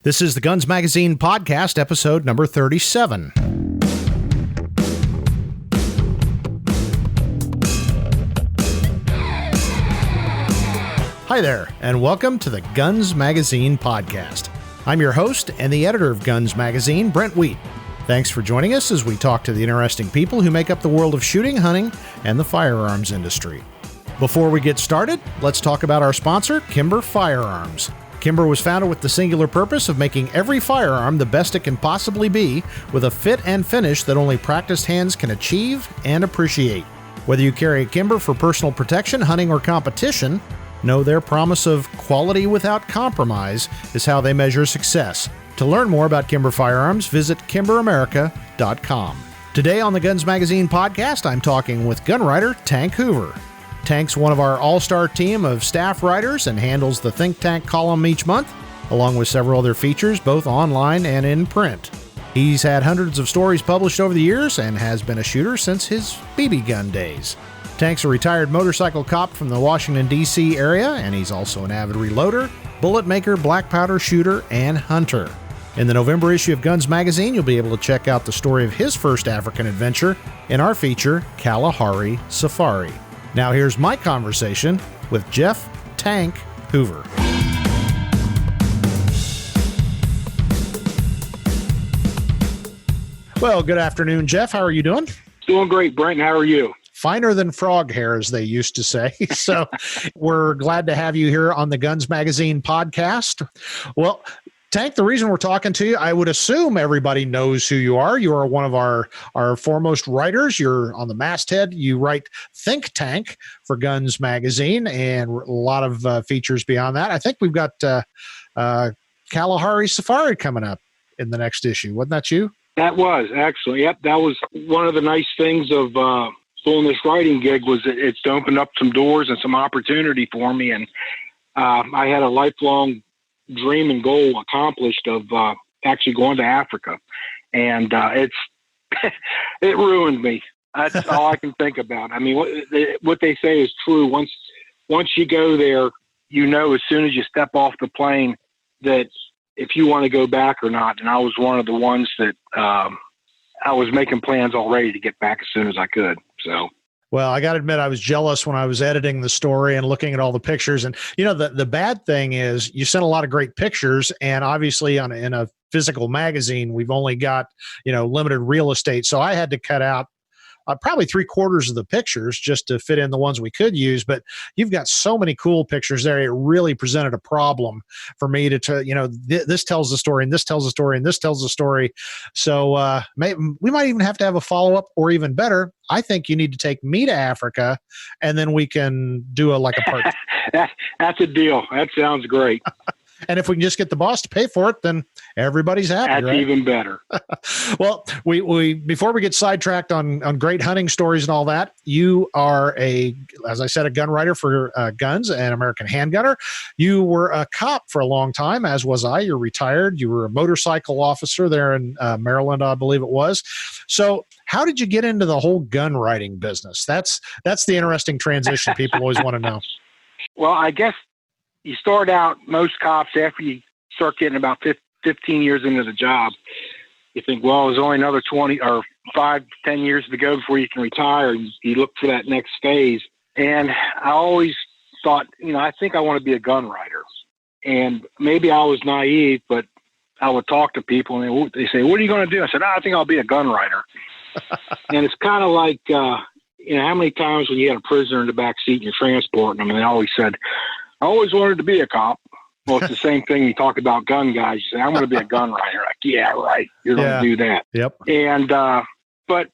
This is the Guns Magazine podcast, episode number 37. Hi there, and welcome to the Guns Magazine podcast. I'm your host and the editor of Guns Magazine, Brent T. Thanks for joining us as we talk to the interesting people who make up the world of shooting, hunting, and the firearms industry. Before we get started, let's talk about our sponsor, Kimber Firearms. Kimber was founded with the singular purpose of making every firearm the best it can possibly be, with a fit and finish that only practiced hands can achieve and appreciate. Whether you carry a Kimber for personal protection, hunting, or competition, know their promise of quality without compromise is how they measure success. To learn more about Kimber Firearms, visit kimberamerica.com. Today on the Guns Magazine podcast, I'm talking with gun writer Tank Hoover. Tank's one of our all-star team of staff writers and handles the Think Tank column each month, along with several other features, both online and in print. He's had hundreds of stories published over the years and has been a shooter since his BB gun days. Tank's a retired motorcycle cop from the Washington, D.C. area, and he's also an avid reloader, bullet maker, black powder shooter, and hunter. In the November issue of Guns Magazine, you'll be able to check out the story of his first African adventure in our feature, Kalahari Safari. Now here's my conversation with Jeff Tank Hoover. Well, good afternoon, Jeff. How are you doing? Doing great, Brent. How are you? Finer than frog hair, as they used to say. So we're glad to have you here on the Guns Magazine podcast. Well, Tank, the reason we're talking to you, I would assume everybody knows who you are. You are one of our foremost writers. You're on the masthead. You write Think Tank for Guns Magazine and a lot of features beyond that. I think we've got Kalahari Safari coming up in the next issue. Wasn't that you? That was, actually. Yep, that was one of the nice things of doing this writing gig was it's opened up some doors and some opportunity for me. And I had a lifelong dream and goal accomplished of actually going to Africa, and it ruined me. That's all I can think about. I mean, what they say is true. Once you go there, you know as soon as you step off the plane that if you want to go back or not. And I was one of the ones that I was making plans already to get back as soon as I could. So. Well, I got to admit, I was jealous when I was editing the story and looking at all the pictures. And, you know, the bad thing is you sent a lot of great pictures. And obviously in a physical magazine, we've only got, limited real estate. So I had to cut out probably 3/4 of the pictures just to fit in the ones we could use. But you've got so many cool pictures there. It really presented a problem for me to this tells the story and this tells the story and this tells the story. So we might even have to have a follow-up, or even better, I think you need to take me to Africa and then we can do a part. That's a deal. That sounds great. And if we can just get the boss to pay for it, then everybody's happy. That's right? Even better. Well, we before we get sidetracked on great hunting stories and all that, you are as I said, a gun writer for Guns and American Handgunner. You were a cop for a long time, as was I. You're retired. You were a motorcycle officer there in Maryland, I believe it was. So how did you get into the whole gun writing business? That's the interesting transition people always want to know. Well, I guess you start out, most cops, after you start getting about 15 years into the job, you think, well, there's only another 20 or 5, 10 years to go before you can retire. You look for that next phase. And I always thought, I think I want to be a gun writer. And maybe I was naive, but I would talk to people and they say, what are you going to do? I said, I think I'll be a gun writer. And it's kind of like, how many times when you had a prisoner in the back seat and you're transporting them, and they always said, I always wanted to be a cop. Well, it's the same thing. You talk about gun guys. You say, I'm going to be a gun writer. Like, yeah, right. You're going to do that. Yep. And, but,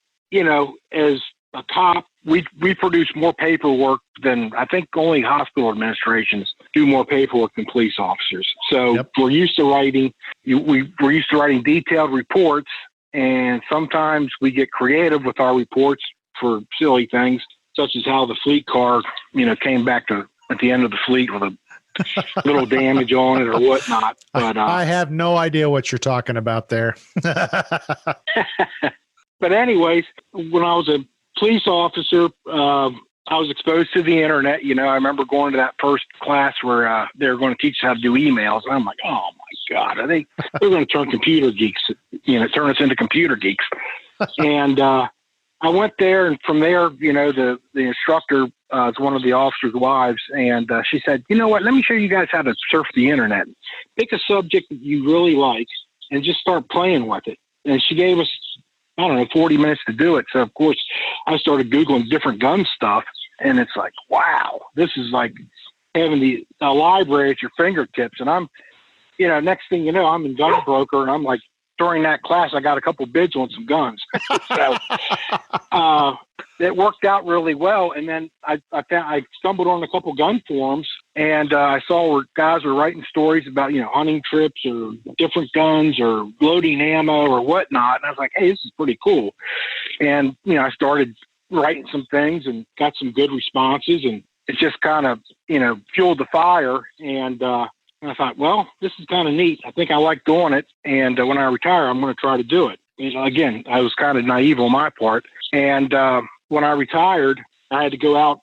as a cop, we produce more paperwork than, I think only hospital administrations do more paperwork than police officers. So we're used to writing, we're used to writing detailed reports. And sometimes we get creative with our reports for silly things, such as how the fleet car, came back at the end of the fleet with a little damage on it or whatnot. But I have no idea what you're talking about there. But anyways, when I was a police officer, I was exposed to the internet. I remember going to that first class where they were going to teach us how to do emails. And I'm like, oh my God, they're going to turn computer geeks, turn us into computer geeks. And I went there, and from there, the instructor is one of the officers' wives, and she said, you know what, let me show you guys how to surf the internet. Pick a subject that you really like and just start playing with it. And she gave us, 40 minutes to do it. So, of course, I started Googling different gun stuff, and it's like, wow, this is like having a library at your fingertips. And I'm, next thing you know, I'm in gun broker, and I'm like, during that class, I got a couple bids on some guns. So it worked out really well. And then I stumbled on a couple gun forums, and I saw where guys were writing stories about, hunting trips or different guns or loading ammo or whatnot. And I was like, hey, this is pretty cool. And, I started writing some things and got some good responses, and it just kind of, fueled the fire. And I thought, well, this is kind of neat. I think I like doing it. And when I retire, I'm going to try to do it. Again, I was kind of naive on my part. And when I retired, I had to go out,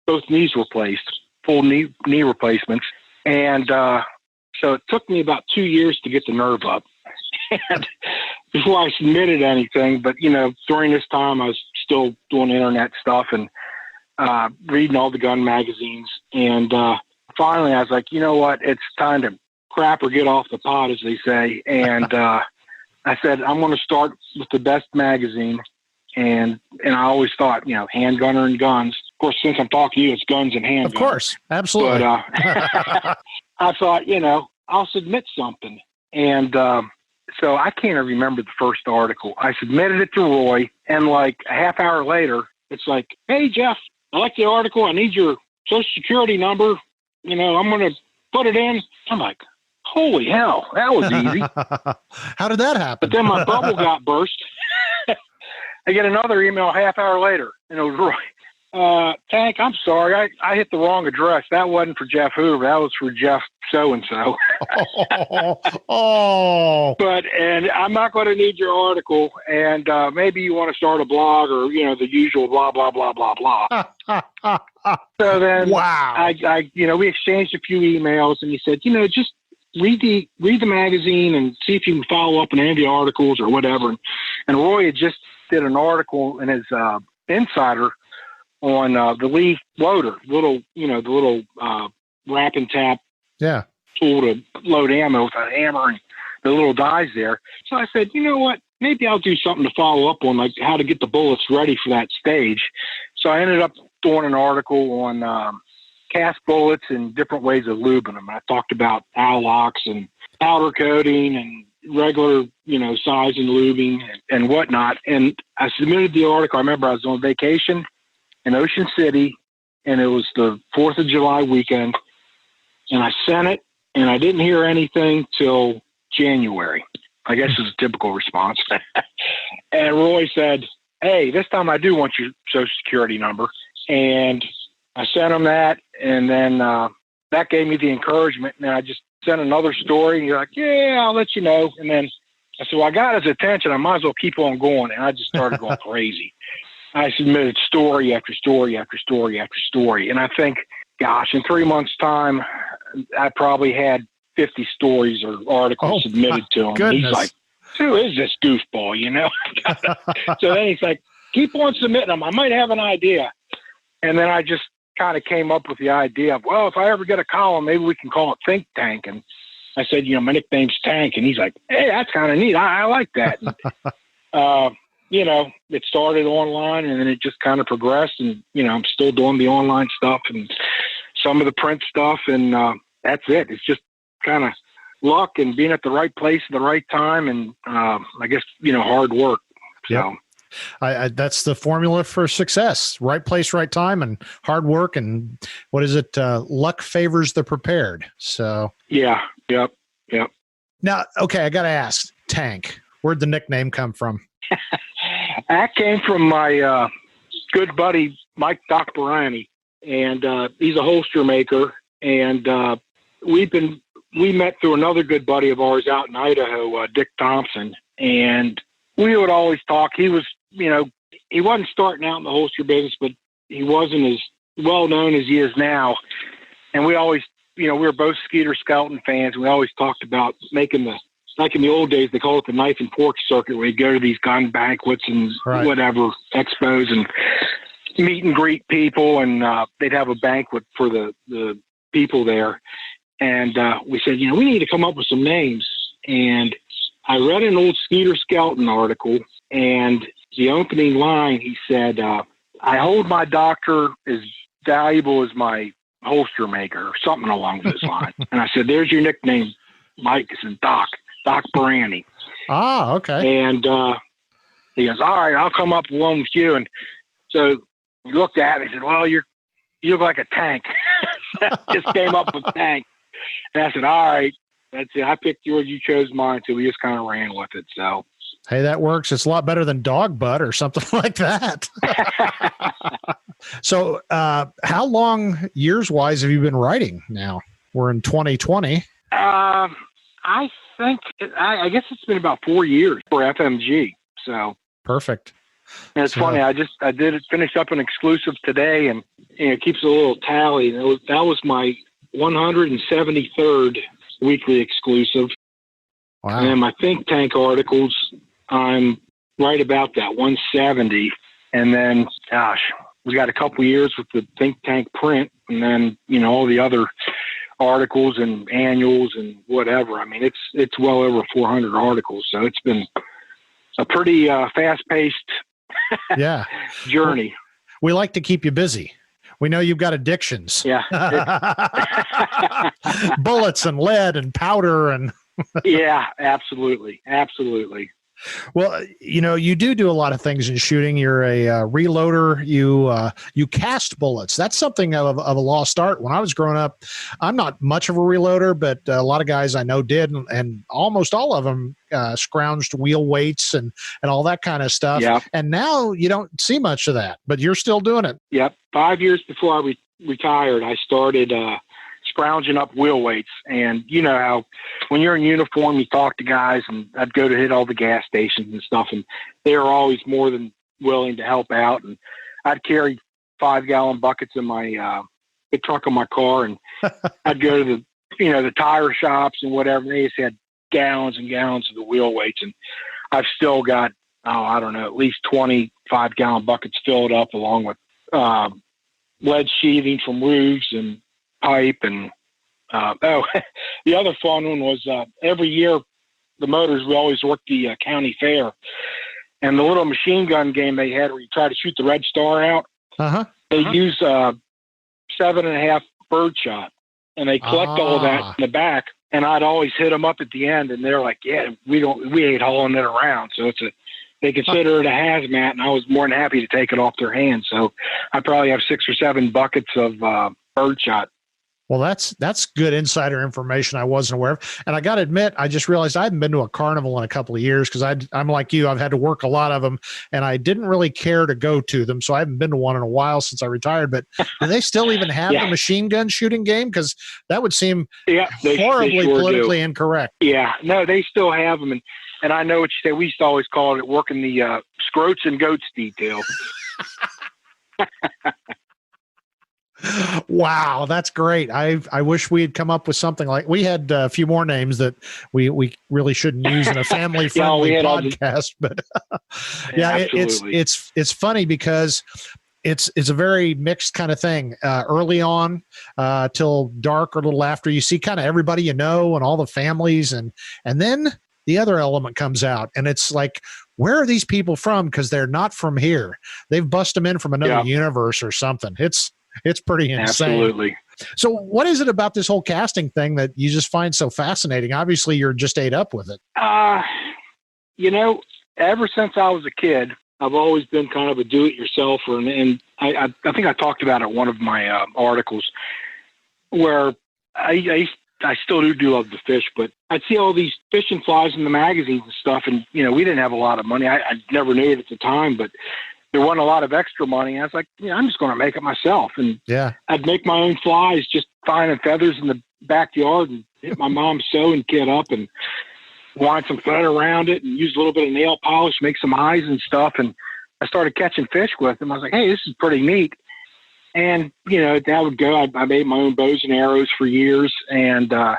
both knees replaced, full knee replacements. And so it took me about 2 years to get the nerve up. And before I submitted anything, but, during this time, I was still doing internet stuff and reading all the gun magazines. And finally, I was like, you know what? It's time to crap or get off the pot, as they say. And I said, I'm going to start with the best magazine. And I always thought, Handgunner and guns. Of course, since I'm talking to you, it's guns and handguns. Of course. Absolutely. But I thought, I'll submit something. And so I can't remember the first article. I submitted it to Roy, and like a half hour later, it's like, hey, Jeff, I like the article. I need your Social Security number. I'm going to put it in. I'm like, holy hell, that was easy. How did that happen? But then my bubble got burst. I get another email a half hour later, and it was Roy. Tank, I'm sorry. I hit the wrong address. That wasn't for Jeff Hoover. That was for Jeff so-and-so. And I'm not going to need your article. And maybe you want to start a blog or, the usual blah, blah, blah, blah, blah. So then wow. We exchanged a few emails, and he said, just read the magazine and see if you can follow up on any of the articles or whatever. And Roy had just did an article in his Insider on the Lee loader, the little wrap and tap tool to load ammo with a hammer and the little dies there. So I said, you know what? Maybe I'll do something to follow up on, like how to get the bullets ready for that stage. So I ended up doing an article on cast bullets and different ways of lubing them. I talked about locks and powder coating and regular, size and lubing and whatnot. And I submitted the article. I remember I was on vacation in Ocean City, and it was the 4th of July weekend. And I sent it, and I didn't hear anything till January. I guess it's a typical response. And Roy said, hey, this time I do want your Social Security number. And I sent him that, and then that gave me the encouragement. And I just sent another story, and you're like, yeah, I'll let you know. And then I said, well, I got his attention. I might as well keep on going. And I just started going crazy. I submitted story after story after story after story. And I think, gosh, in 3 months' time, I probably had 50 stories or articles submitted to him. Goodness. He's like, who is this goofball, So then he's like, keep on submitting them. I might have an idea. And then I just kind of came up with the idea of, well, if I ever get a column, maybe we can call it Think Tank. And I said, my nickname's Tank. And he's like, hey, that's kind of neat. I like that. And, it started online, and then it just kind of progressed. And, I'm still doing the online stuff and some of the print stuff. And that's it. It's just kind of luck and being at the right place at the right time. And I guess, hard work. So. Yep. That's the formula for success. Right place, right time, and hard work. And what is it? Luck favors the prepared. So yeah. Yep. Now, okay, I got to ask, Tank, where'd the nickname come from? That came from my good buddy, Mike Doc Barani. And he's a holster maker. And we met through another good buddy of ours out in Idaho, Dick Thompson. And we would always talk. He was, he wasn't starting out in the holster business, but he wasn't as well known as he is now. And we always, we were both Skeeter Skelton fans. We always talked about making like in the old days, they call it the knife and fork circuit, where you go to these gun banquets and whatever, expos, and meet and greet people. And they'd have a banquet for the people there. And we said, we need to come up with some names. And I read an old Skeeter Skelton article, and the opening line, he said, I hold my doctor as valuable as my holster maker, or something along those lines. And I said, there's your nickname, Mike. I said, Doc Barani. Ah, okay. And he goes, all right, I'll come up with one with you. And so he looked at me and said, well, you look like a tank. Just came up with tank. And I said, all right, that's it. I picked yours, you chose mine. So we just kind of ran with it. So, hey, that works. It's a lot better than dog butt or something like that. So how long, years-wise, have you been writing now? We're in 2020. I think, I guess it's been about 4 years for FMG. So perfect. And it's funny. I did finish up an exclusive today, and it keeps a little tally. That was my 173rd weekly exclusive. Wow. And my think tank articles, I'm right about that 170. And then, gosh, we got a couple years with the think tank print, and then all the other articles and annuals and whatever. I mean, it's well over 400 articles, so it's been a pretty fast-paced journey. We like to keep you busy. We know you've got addictions. Yeah. Bullets and lead and powder and yeah, absolutely. Well, you do a lot of things in shooting. You're a reloader. You cast bullets. That's something of a lost art. When I was growing up, I'm not much of a reloader, but a lot of guys I know did, and almost all of them scrounged wheel weights and all that kind of stuff. Yep. And now you don't see much of that, but you're still doing it. Yep. 5 years before I retired, I started scrounging up wheel weights. And you know how when you're in uniform, you talk to guys, and I'd go to hit all the gas stations and stuff, and they were always more than willing to help out. And I'd carry 5-gallon buckets in my the trunk of my car, and I'd go to the tire shops and whatever. They just had gallons and gallons of the wheel weights, and I've still got at least 20 5-gallon buckets filled up, along with lead sheathing from roofs and pipe. And the other fun one was every year the motors, we always worked the county fair, and the little machine gun game they had where you try to shoot the red star out. They use 7.5 bird shot, and they collect all of that in the back, and I'd always hit them up at the end, and they're like, yeah, we ain't hauling it around. So they consider it a hazmat, and I was more than happy to take it off their hands. So I probably have 6 or 7 buckets of bird shot. Well, that's good insider information I wasn't aware of. And I got to admit, I just realized I haven't been to a carnival in a couple of years, because I'm like you. I've had to work a lot of them, and I didn't really care to go to them. So I haven't been to one in a while since I retired. But do they still even have the machine gun shooting game? Because that would seem horribly politically incorrect. Yeah, no, they still have them. And I know what you say. We used to always call it working the scrotes and goats detail. Wow, that's great. I wish we had come up with something like, we had a few more names that we really shouldn't use in a family friendly podcast, but it's funny because it's a very mixed kind of thing. Early on, till dark or a little after, you see kind of everybody and all the families, and then the other element comes out, and it's like, where are these people from? Because they're not from here. They've busted them in from another universe or something. It's pretty insane. Absolutely. So what is it about this whole casting thing that you just find so fascinating? Obviously, you're just ate up with it. Ever since I was a kid, I've always been kind of a do-it-yourselfer. And I think I talked about it in one of my articles, where I still do love to fish, but I'd see all these fishing flies in the magazines and stuff. And, we didn't have a lot of money. I never knew it at the time, but there wasn't a lot of extra money. I was like, I'm just going to make it myself. And I'd make my own flies, just finding feathers in the backyard, and hit my mom's sewing kit up and wind some thread around it and use a little bit of nail polish, make some eyes and stuff. And I started catching fish with them. I was like, hey, this is pretty neat. And, that would go. I made my own bows and arrows for years. And I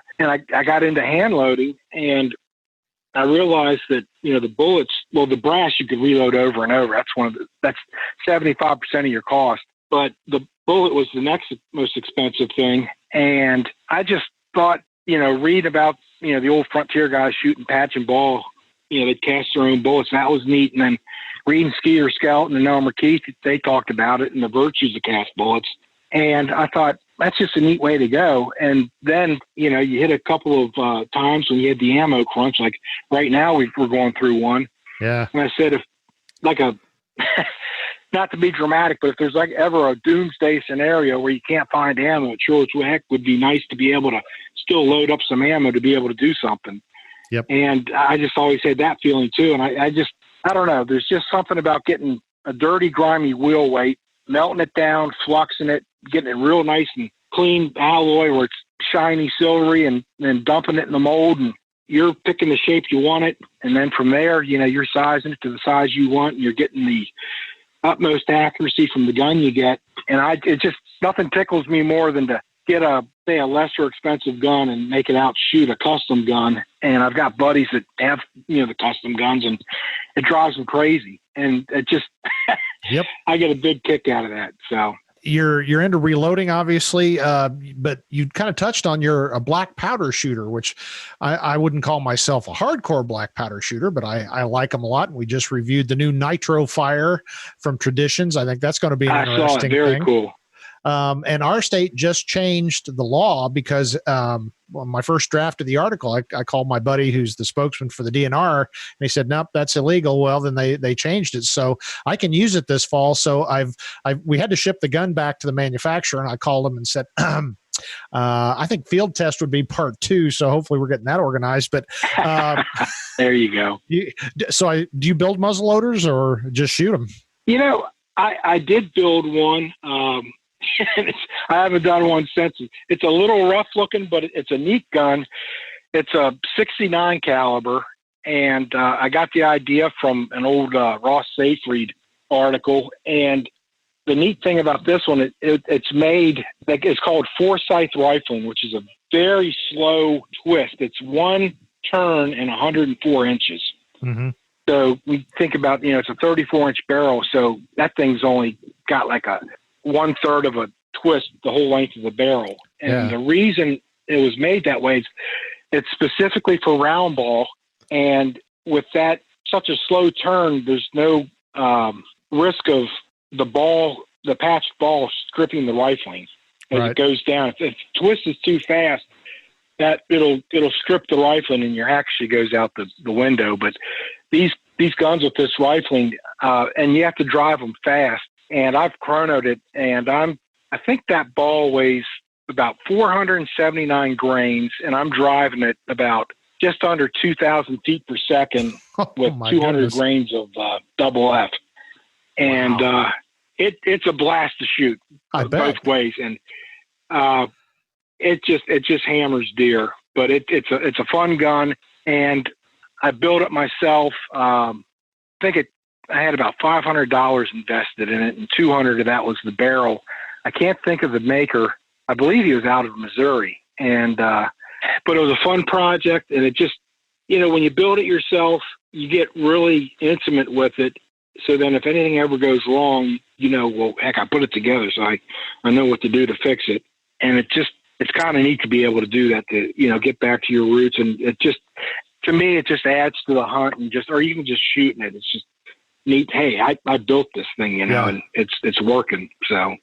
got into hand loading, and I realized that, the bullets, the brass you could reload over and over. That's 75% of your cost. But the bullet was the next most expensive thing. And I just thought, read about, the old frontier guys shooting patch and ball, they'd cast their own bullets. That was neat. And then reading Skeeter Skelton and Elmer Keith, they talked about it and the virtues of cast bullets. And I thought, that's just a neat way to go. And then, you hit a couple of times when you had the ammo crunch, like right now we're going through one. Yeah. And I said, if like not to be dramatic, but if there's like ever a doomsday scenario where you can't find ammo, it sure as heck would be nice to be able to still load up some ammo to be able to do something. Yep. And I just always had that feeling too. And I don't know. There's just something about getting a dirty, grimy wheel weight, melting it down, fluxing it, getting it real nice and clean alloy where it's shiny, silvery, and then dumping it in the mold, and you're picking the shape you want it. And then from there, you're sizing it to the size you want, and you're getting the utmost accuracy from the gun you get. And nothing tickles me more than to get a lesser expensive gun and make it outshoot a custom gun. And I've got buddies that have, the custom guns, and it drives them crazy. And it just, yep. I get a big kick out of that. So you're into reloading, obviously, but you kind of touched on a black powder shooter, which I wouldn't call myself a hardcore black powder shooter, but I like them a lot. And we just reviewed the new Nitro Fire from Traditions. I think that's going to be an interesting thing. Very cool. And our state just changed the law because my first draft of the article, I called my buddy who's the spokesman for the DNR, and he said, nope, that's illegal. Well, then they changed it. So I can use it this fall. So we had to ship the gun back to the manufacturer, and I called him and said, I think field test would be part 2. So hopefully we're getting that organized. But there you go. Do you build muzzle loaders or just shoot them? I did build one. I haven't done one since. It's a little rough looking, but it's a neat gun. It's a 69 caliber, and I got the idea from an old Ross Seyfried article. And the neat thing about this one, it's made, it's called Forsyth rifling, which is a very slow twist. It's one turn and 104 inches. Mm-hmm. So we think about, it's a 34-inch barrel, so that thing's only got like a 1/3 of a twist the whole length of the barrel. And the reason it was made that way is it's specifically for round ball. And with that, such a slow turn, there's no risk of the patched ball stripping the rifling as it goes down. If the twist is too fast, that it'll strip the rifling and your actually goes out the window. But these guns with this rifling, and you have to drive them fast. And I've chronoed it, and I think that ball weighs about 479 grains, and I'm driving it about just under 2,000 feet per second with 200 grains of double F. And it's a blast to shoot both ways. And it just hammers deer. But it's a fun gun, and I built it myself. I had about $500 invested in it, and $200 of that was the barrel. I can't think of the maker. I believe he was out of Missouri, and but it was a fun project. And it just, when you build it yourself, you get really intimate with it. So then, if anything ever goes wrong, well, heck, I put it together, so I know what to do to fix it. And it's kind of neat to be able to do that, to get back to your roots. And to me, it just adds to the hunt, or even just shooting it. It's just neat. Hey, I built this thing, and it's working. So,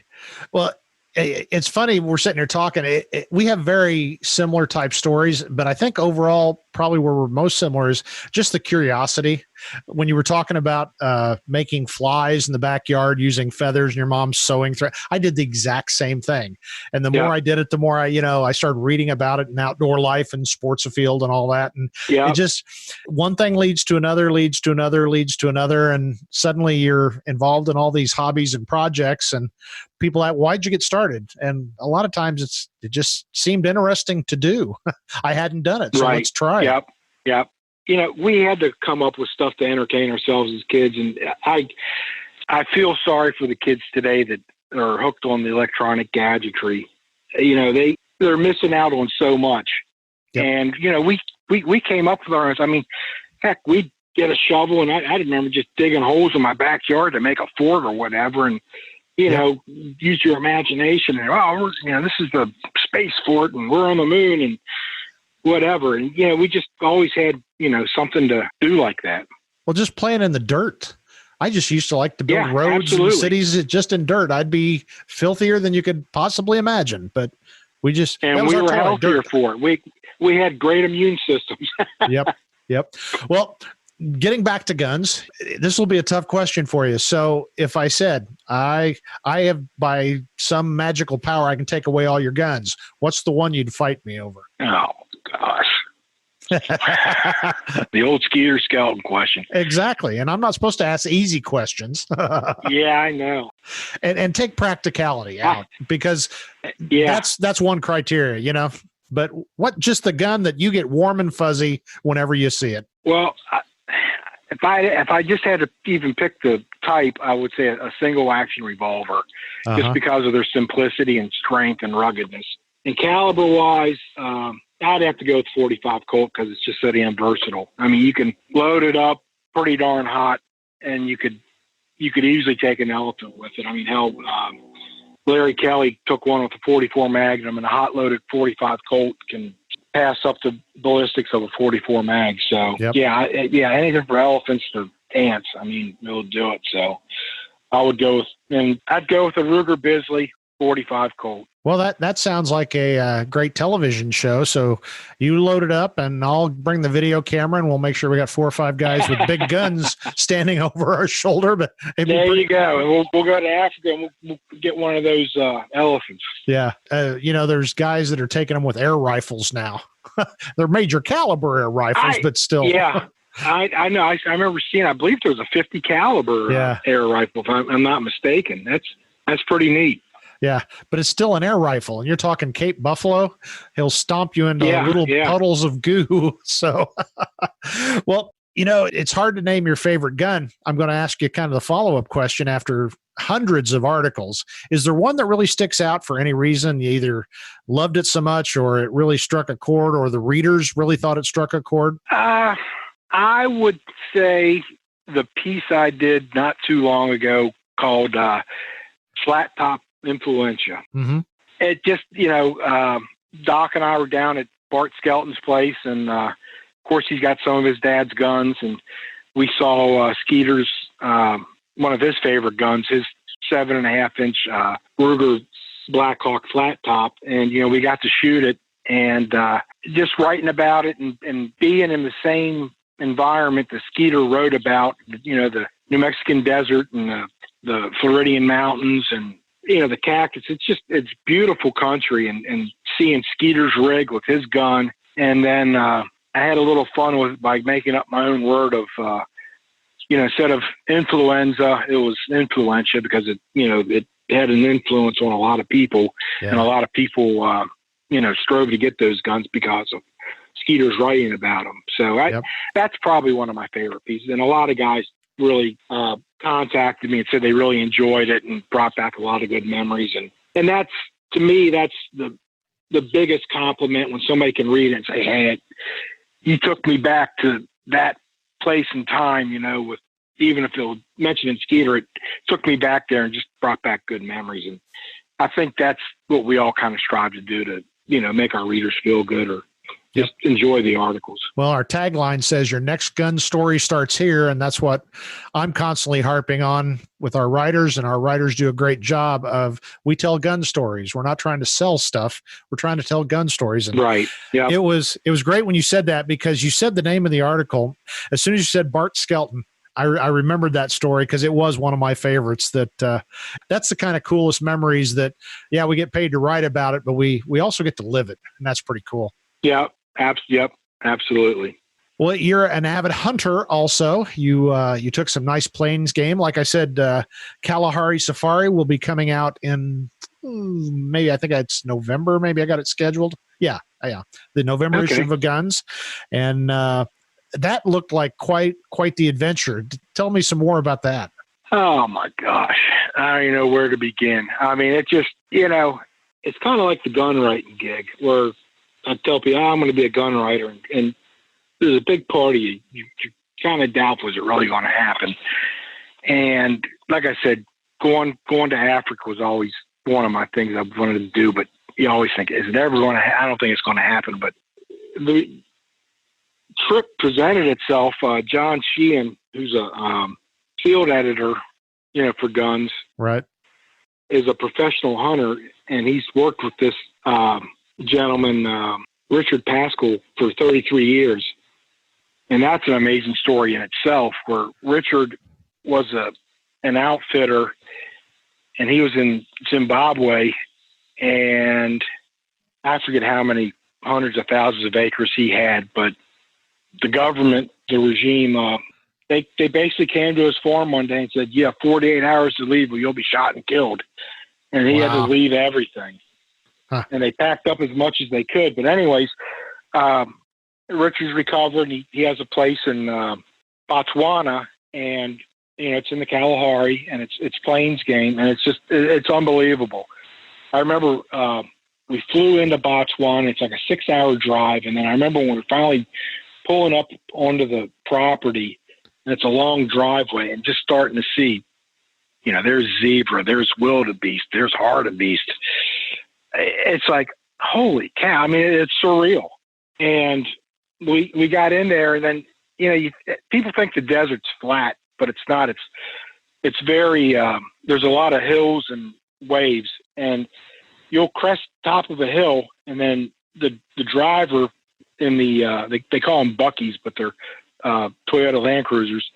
well, it's funny. We're sitting here talking. We have very similar type stories, but I think overall, probably where we're most similar is just the curiosity. When you were talking about making flies in the backyard using feathers and your mom's sewing thread, I did the exact same thing. And the more I did it, the more I started reading about it in outdoor life and sports afield and all that. And it just, one thing leads to another, leads to another, leads to another. And suddenly you're involved in all these hobbies and projects, and people ask, why'd you get started? And a lot of times it just seemed interesting to do. I hadn't done it, so let's try it. Yep. We had to come up with stuff to entertain ourselves as kids. And I feel sorry for the kids today that are hooked on the electronic gadgetry, they're missing out on so much. Yep. And, we came up with our own. I mean, heck, we'd get a shovel, and I remember just digging holes in my backyard to make a fort or whatever. And, use your imagination and, this is the space fort and we're on the moon and whatever. And, we just always had, something to do like that. Well, just playing in the dirt. I just used to like to build roads and cities just in dirt. I'd be filthier than you could possibly imagine, but we were healthier for it. We had great immune systems. Yep. Well, getting back to guns, this will be a tough question for you. So if I said, I have, by some magical power, I can take away all your guns, what's the one you'd fight me over? Oh, gosh. The old Skeeter skeleton question. Exactly. And I'm not supposed to ask easy questions. Yeah, I know. And take practicality out, because that's one criteria, but what, just the gun that you get warm and fuzzy whenever you see it? Well, if I just had to even pick the type, I would say a single action revolver, just because of their simplicity and strength and ruggedness. And caliber wise, I'd have to go with 45 Colt because it's just so damn versatile. I mean, you can load it up pretty darn hot, and you could easily take an elephant with it. I mean, hell, Larry Kelly took one with a 44 Magnum, and a hot loaded 45 Colt can pass up the ballistics of a 44 mag. So anything for elephants to ants, I mean, it'll do it. So I'd go with a Ruger Bisley 45 Colt. Well, that sounds like a great television show. So you load it up, and I'll bring the video camera, and we'll make sure we got 4 or 5 guys with big guns standing over our shoulder. But you go. And we'll go to Africa, and we'll get one of those elephants. Yeah. There's guys that are taking them with air rifles now. They're major caliber air rifles, but still. Yeah. I know. I remember seeing, I believe there was a 50 caliber air rifle, if I'm not mistaken. That's pretty neat. Yeah, but it's still an air rifle, and you're talking Cape Buffalo. He'll stomp you into little puddles of goo. So, well, it's hard to name your favorite gun. I'm going to ask you kind of the follow-up question after hundreds of articles. Is there one that really sticks out for any reason? You either loved it so much, or it really struck a chord, or the readers really thought it struck a chord? I would say the piece I did not too long ago called Flat Top Influenza. Mm-hmm. It just, Doc and I were down at Bart Skelton's place, and of course he's got some of his dad's guns, and we saw Skeeter's one of his favorite guns, his 7.5-inch Ruger Blackhawk flat top, and we got to shoot it, and just writing about it and being in the same environment that Skeeter wrote about, the New Mexican desert and the Floridian mountains and the cactus. It's beautiful country, and seeing Skeeter's rig with his gun. And then I had a little fun with by making up my own word of, instead of influenza, it was influenza, because it had an influence on a lot of people, and a lot of people, strove to get those guns because of Skeeter's writing about them. So that's probably one of my favorite pieces. And a lot of guys really contacted me and said they really enjoyed it and brought back a lot of good memories. And that's, to me, that's the biggest compliment, when somebody can read it and say, hey, you took me back to that place and time, with, even if it was mentioned in Skeeter, it took me back there and just brought back good memories. And I think that's what we all kind of strive to do, to, make our readers feel good, or just enjoy the articles. Well, our tagline says your next gun story starts here. And that's what I'm constantly harping on with our writers, and our writers do a great job of, we tell gun stories. We're not trying to sell stuff. We're trying to tell gun stories. And right. Yeah. It was great when you said that, because you said the name of the article. As soon as you said Bart Skelton, I remembered that story, because it was one of my favorites. That's the kind of coolest memories that, we get paid to write about it, but we also get to live it. And that's pretty cool. Yeah. Yep, absolutely. Well, you're an avid hunter also. You took some nice plains game. Like I said, Kalahari Safari will be coming out in maybe, I think it's November. Maybe I got it scheduled. Yeah. The November issue of Guns. And that looked like quite the adventure. Tell me some more about that. Oh my gosh. I don't even know where to begin. I mean, it just, it's kind of like the gun writing gig where I tell people, I'm going to be a gun writer. And there's a big part of you kind of doubt, was it really going to happen? And like I said, going to Africa was always one of my things I wanted to do, but you always think, is it ever going to I don't think it's going to happen. But the trip presented itself. John Sheehan, who's a field editor, for guns, right, is a professional hunter, and he's worked with this gentleman, Richard Pascal, for 33 years. And that's an amazing story in itself, where Richard was an outfitter, and he was in Zimbabwe, and I forget how many hundreds of thousands of acres he had, but the government, the regime, they basically came to his farm one day and said, you have 48 hours to leave or you'll be shot and killed. And he had to leave everything. Huh. And they packed up as much as they could. But anyways, Richard's recovered, and he has a place in Botswana, and it's in the Kalahari, and it's plains game, and it's unbelievable. I remember we flew into Botswana. It's like a 6-hour drive, and then I remember when we were finally pulling up onto the property, and it's a long driveway, and just starting to see, there's zebra, there's wildebeest, there's hartebeest. It's like, holy cow! I mean, it's surreal. And we got in there, and then people think the desert's flat, but it's not. It's very there's a lot of hills and waves, and you'll crest top of a hill, and then the driver in the they call them Buckies, but they're Toyota Land Cruisers.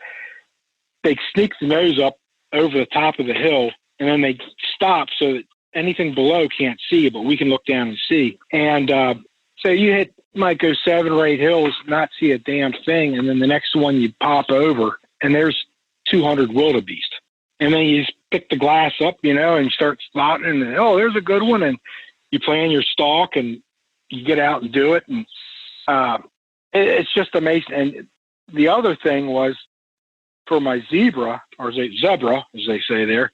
They sneak the nose up over the top of the hill, and then they stop so that anything below can't see, but we can look down and see. And so you might go 7 or 8 hills, not see a damn thing, and then the next one you pop over, and there's 200 wildebeest. And then you just pick the glass up, and you start spotting, and there's a good one, and you plan your stalk, and you get out and do it, and it's just amazing. And the other thing was, for my zebra, or zebra, as they say there,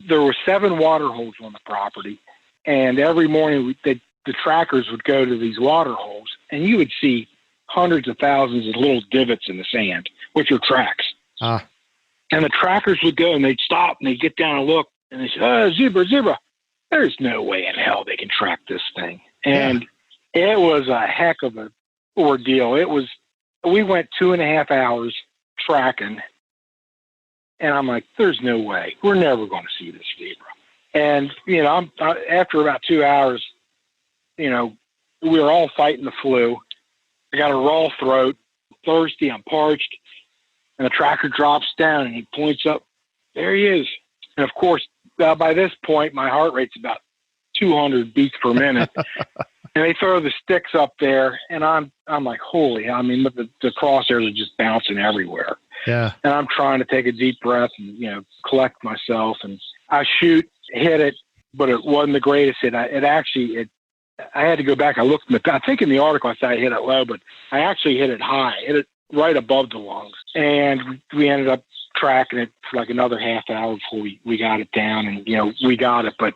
there were 7 water holes on the property, and every morning the trackers would go to these water holes, and you would see hundreds of thousands of little divots in the sand, which are tracks. And the trackers would go, and they'd stop, and they'd get down and look, and they said, zebra. There's no way in hell they can track this thing. And it was a heck of an ordeal. We went 2.5 hours tracking, and I'm like, there's no way. We're never going to see this zebra. And, after about 2 hours, we were all fighting the flu. I got a raw throat, thirsty, I'm parched, and the tracker drops down, and he points up. There he is. And, of course, by this point, my heart rate's about 200 beats per minute. And they throw the sticks up there, and I'm like, holy, the crosshairs are just bouncing everywhere. Yeah. And I'm trying to take a deep breath and, collect myself. And I hit it, but it wasn't the greatest hit. I had to go back. I looked, I think in the article I said I hit it low, but I actually hit it high, hit it right above the lungs. And we ended up tracking it for like another half hour before we got it down, and, we got it. But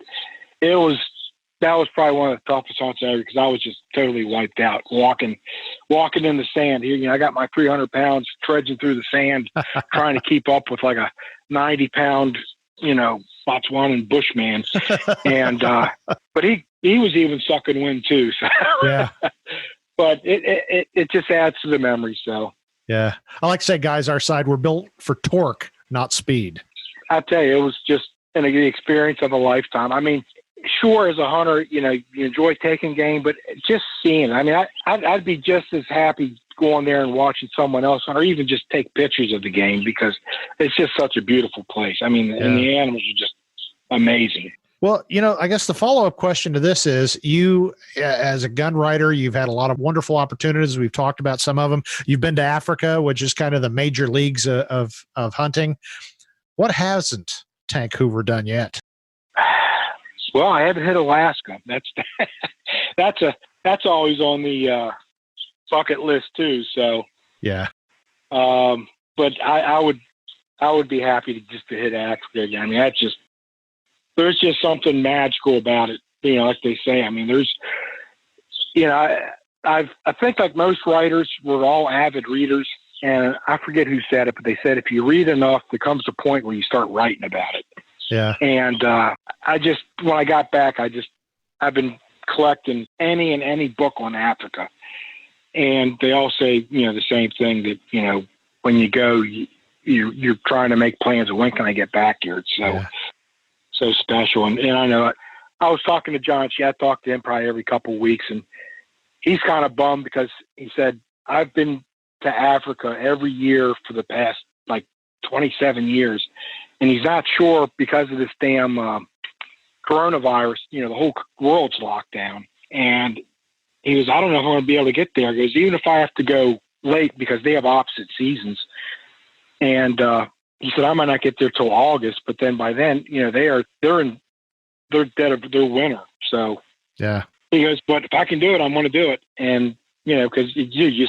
that was probably one of the toughest hunts ever, because I was just totally wiped out walking in the sand here. I got my 300 pounds trudging through the sand, trying to keep up with like a 90-pound, Botswanan bushman. And, but he was even sucking wind too. So. Yeah. But it just adds to the memory. So. Yeah. I like to say, guys, our side, we're built for torque, not speed. I tell you, it was just an experience of a lifetime. I mean, sure, as a hunter, you enjoy taking game, but just seeing it. I'd be just as happy going there and watching someone else, or even just take pictures of the game, because it's just such a beautiful place. And the animals are just amazing. Well, I guess the follow-up question to this is, you, as a gun writer, you've had a lot of wonderful opportunities. We've talked about some of them. You've been to Africa, which is kind of the major leagues of hunting. What hasn't Tank Hoover done yet? Well, I haven't hit Alaska. That's always on the bucket list too. So yeah. But I would I would be happy to hit Africa again. I mean, there's just something magical about it. Like they say, I mean, I think like most writers, we're all avid readers, and I forget who said it, but they said if you read enough, there comes a point where you start writing about it. Yeah. And when I got back, I've been collecting any book on Africa, and they all say the same thing, that when you go, you're trying to make plans of when can I get back here. It's so special, and I know I was talking to John. I talk to him probably every couple of weeks, and he's kind of bummed because he said, I've been to Africa every year for the past 27 years. And he's not sure because of this damn coronavirus, the whole world's locked down. And he goes, I don't know if I'm going to be able to get there. He goes, even if I have to go late, because they have opposite seasons. And he said, I might not get there till August, but then by then, they're dead of their winter. So yeah, he goes, but if I can do it, I'm going to do it. And, because you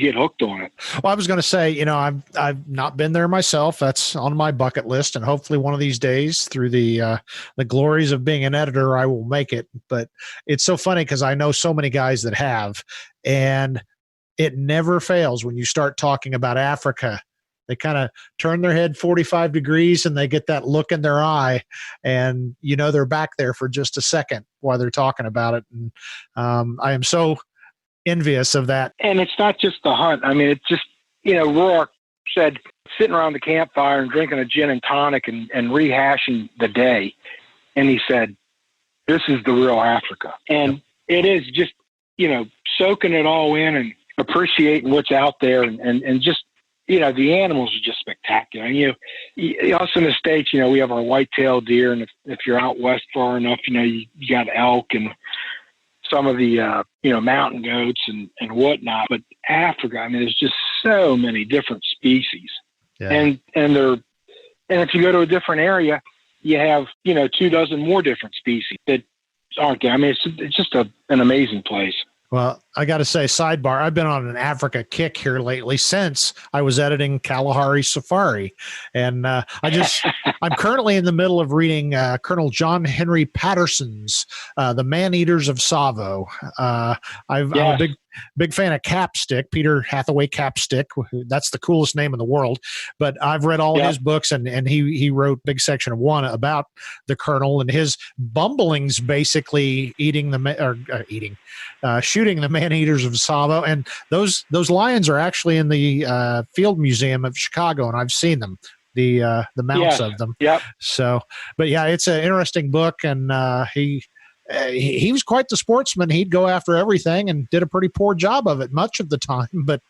get hooked on it. Well, I was going to say, I've not been there myself. That's on my bucket list, and hopefully one of these days, through the glories of being an editor, I will make it. But it's so funny because I know so many guys that have, and it never fails when you start talking about Africa. They kind of turn their head 45 degrees and they get that look in their eye, and they're back there for just a second while they're talking about it. And I am so envious of that. And it's not just the hunt. I mean, it's just, Rourke said sitting around the campfire and drinking a gin and tonic and rehashing the day. And he said, this is the real Africa. And it is just, soaking it all in and appreciating what's out there and just, the animals are just spectacular. And also in the States, we have our white-tailed deer. And if you're out west far enough, you got elk and some of the, mountain goats and whatnot. But Africa, I mean, there's just so many different species. Yeah. And if you go to a different area, you have, 24 more different species that aren't there. I mean, it's just an amazing place. Well, I got to say, sidebar, I've been on an Africa kick here lately since I was editing Kalahari Safari. And I'm currently in the middle of reading Colonel John Henry Patterson's The Maneaters of Tsavo. I'm a big fan of Capstick, Peter Hathaway Capstick. That's the coolest name in the world. But I've read all of his books, and he wrote a big section of one about the Colonel and his bumblings, basically shooting the man-eaters of Tsavo. And those lions are actually in the Field Museum of Chicago, and I've seen them, the mounts of them. Yep. So, but yeah, it's an interesting book, and he was quite the sportsman. He'd go after everything and did a pretty poor job of it much of the time, but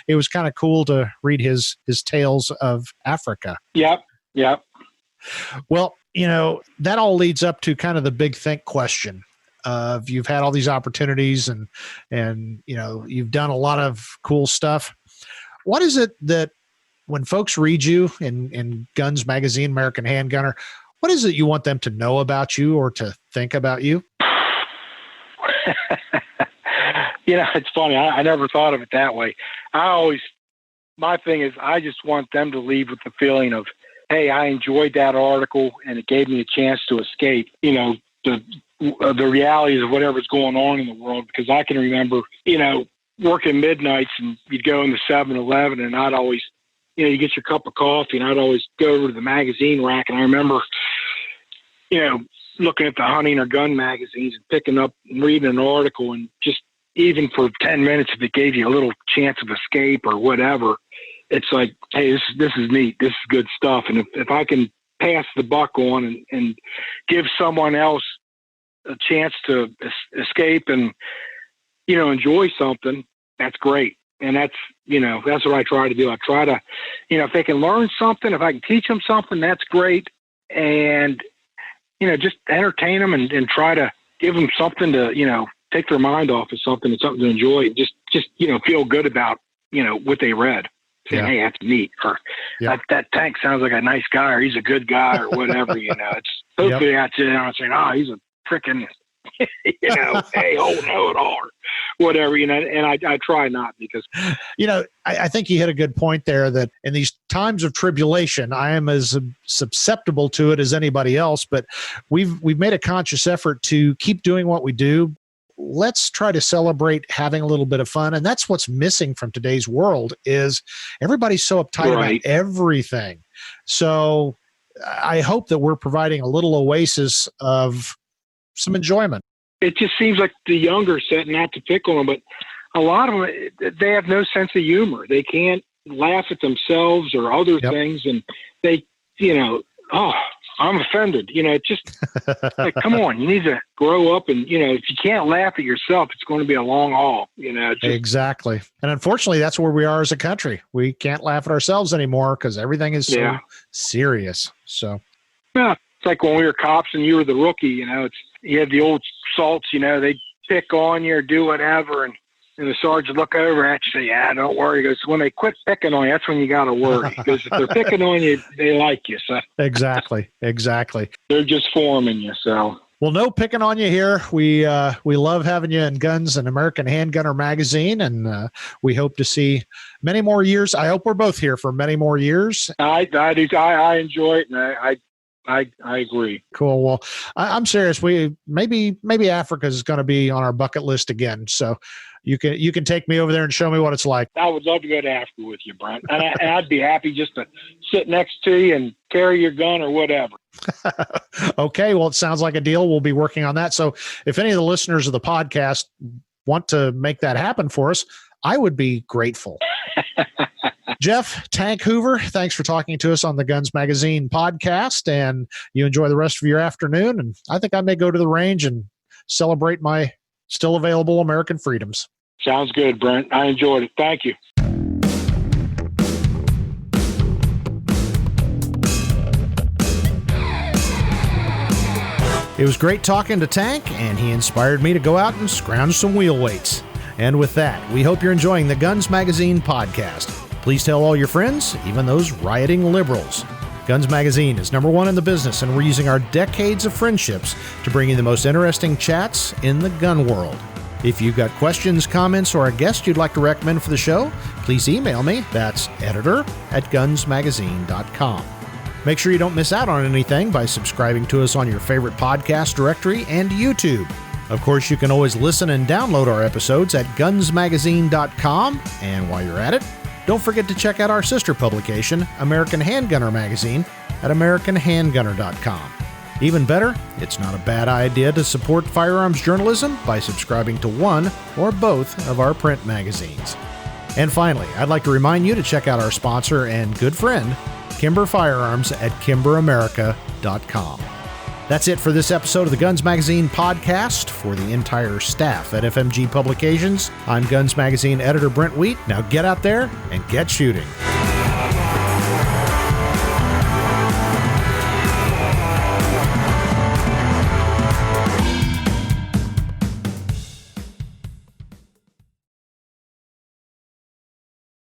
it was kind of cool to read his tales of Africa. Yep. Well, that all leads up to kind of the big think question of you've had all these opportunities and you've done a lot of cool stuff. What is it that when folks read you in Guns Magazine, American Handgunner, what is it you want them to know about you or to think about you? It's funny. I never thought of it that way. My thing is, I just want them to leave with the feeling of, hey, I enjoyed that article and it gave me a chance to escape, the realities of whatever's going on in the world. Because I can remember, working midnights and you'd go in the 7-Eleven and I'd always, you get your cup of coffee and I'd always go over to the magazine rack. And I remember, looking at the hunting or gun magazines and picking up and reading an article, and just even for 10 minutes, if it gave you a little chance of escape or whatever, it's like, hey, this is neat. This is good stuff. And if I can pass the buck on and give someone else a chance to escape and, enjoy something, that's great. And that's what I try to do. I try to, if they can learn something, if I can teach them something, that's great. And, just entertain them and try to give them something to, take their mind off of something and something to enjoy. Just feel good about, what they read. Saying, hey, that's neat. Or that Tank sounds like a nice guy, or he's a good guy, or whatever, it's hopefully that's it. I'm saying, he's a freaking Hey, oh no, it all, whatever, and I try not because, I think you hit a good point there that in these times of tribulation, I am as susceptible to it as anybody else, but we've made a conscious effort to keep doing what we do. Let's try to celebrate having a little bit of fun. And that's what's missing from today's world is everybody's so uptight about everything. So I hope that we're providing a little oasis of some enjoyment. It just seems like the younger set, not to pick on them, but a lot of them, they have no sense of humor. They can't laugh at themselves or other things. And they, I'm offended. Just like, come on, you need to grow up. And, if you can't laugh at yourself, it's going to be a long haul. Exactly. And unfortunately, that's where we are as a country. We can't laugh at ourselves anymore because everything is so serious. So, yeah, it's like when we were cops and you were the rookie, you had the old salts, they pick on you or do whatever. And the sergeant look over at you and say, yeah, don't worry. He goes, when they quit picking on you, that's when you got to worry. Because if they're picking on you, they like you. So Exactly. They're just forming you. So, well, no picking on you here. We love having you in Guns and American Handgunner magazine, and we hope to see many more years. I hope we're both here for many more years. I do. I enjoy it, and I agree. Cool. Well, I'm serious. Maybe Africa is going to be on our bucket list again. So you can take me over there and show me what it's like. I would love to go to Africa with you, Brent. And I'd be happy just to sit next to you and carry your gun or whatever. Okay. Well, it sounds like a deal. We'll be working on that. So if any of the listeners of the podcast want to make that happen for us, I would be grateful. Jeff Tank Hoover, thanks for talking to us on the Guns Magazine podcast, and you enjoy the rest of your afternoon. And I think I may go to the range and celebrate my still available American freedoms. Sounds good, Brent. I enjoyed it. Thank you. It was great talking to Tank, and he inspired me to go out and scrounge some wheel weights. And with that, we hope you're enjoying the Guns Magazine podcast. Please tell all your friends, even those rioting liberals. Guns Magazine is #1 in the business, and we're using our decades of friendships to bring you the most interesting chats in the gun world. If you've got questions, comments, or a guest you'd like to recommend for the show, please email me. That's editor@gunsmagazine.com. Make sure you don't miss out on anything by subscribing to us on your favorite podcast directory and YouTube. Of course, you can always listen and download our episodes at gunsmagazine.com. And while you're at it, don't forget to check out our sister publication, American Handgunner Magazine, at americanhandgunner.com. Even better, it's not a bad idea to support firearms journalism by subscribing to one or both of our print magazines. And finally, I'd like to remind you to check out our sponsor and good friend, Kimber Firearms, at kimberamerica.com. That's it for this episode of the Guns Magazine podcast. For the entire staff at FMG Publications, I'm Guns Magazine editor Brent Wheat. Now get out there and get shooting.